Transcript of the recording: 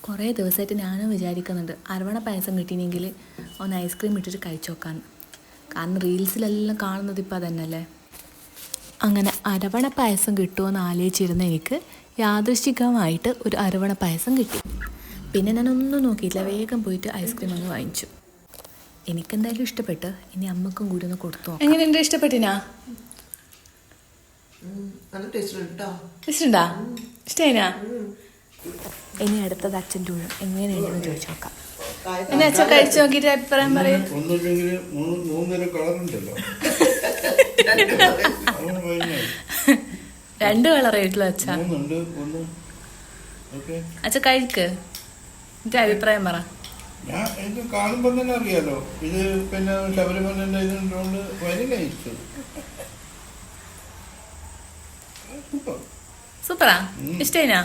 കുറേ ദിവസമായിട്ട് ഞാനും വിചാരിക്കുന്നുണ്ട് അരവണ പായസം കിട്ടിയെങ്കിൽ ഒന്ന് ഐസ്ക്രീം ഇട്ടിട്ട് കഴിച്ചു നോക്കാമെന്ന്. കാരണം റീൽസിലെല്ലാം കാണുന്നത് ഇപ്പോൾ അതന്നെയല്ലേ. അങ്ങനെ അരവണ പായസം കിട്ടുമെന്ന് ആലോചിച്ചിരുന്ന എനിക്ക് യാദൃശ്ചികമായിട്ട് ഒരു അരവണ പായസം കിട്ടി. പിന്നെ ഞാനൊന്നും നോക്കിയിട്ടില്ല, വേഗം പോയിട്ട് ഐസ്ക്രീം അങ്ങ് വാങ്ങിച്ചു. എനിക്കെന്തായാലും ഇഷ്ടപ്പെട്ട്, ഇനി അമ്മക്കും കൂടി ഒന്ന് കൊടുത്തു നോക്കാം. എങ്ങനെയുണ്ട്, ഇഷ്ടപ്പെട്ടിനാ? ഇഷ്ടണ്ടാ? ഇഷ്ടമായിനാ? ഇനി അടുത്തത് അച്ഛൻ്റെ ഊഴം എങ്ങനെയുണ്ടെന്ന് ചോദിച്ചു നോക്കാം. എന്നെ അച്ഛൻ കഴിച്ചു നോക്കിയിട്ട് അഭിപ്രായം പറയും. രണ്ട് കളറായിട്ടുള്ള അച്ഛ. അച്ഛ കഴിക്ക്, എന്റെ അഭിപ്രായം പറ. എനിക്ക് കാണുമ്പോ തന്നെ അറിയാലോ, ഇത് പിന്നെ ശബരിമലന്റെ ഇതുകൊണ്ട് വലിയ ഇഷ്ടം. സൂപ്പറാ? ഇഷ്ടമായിനാ?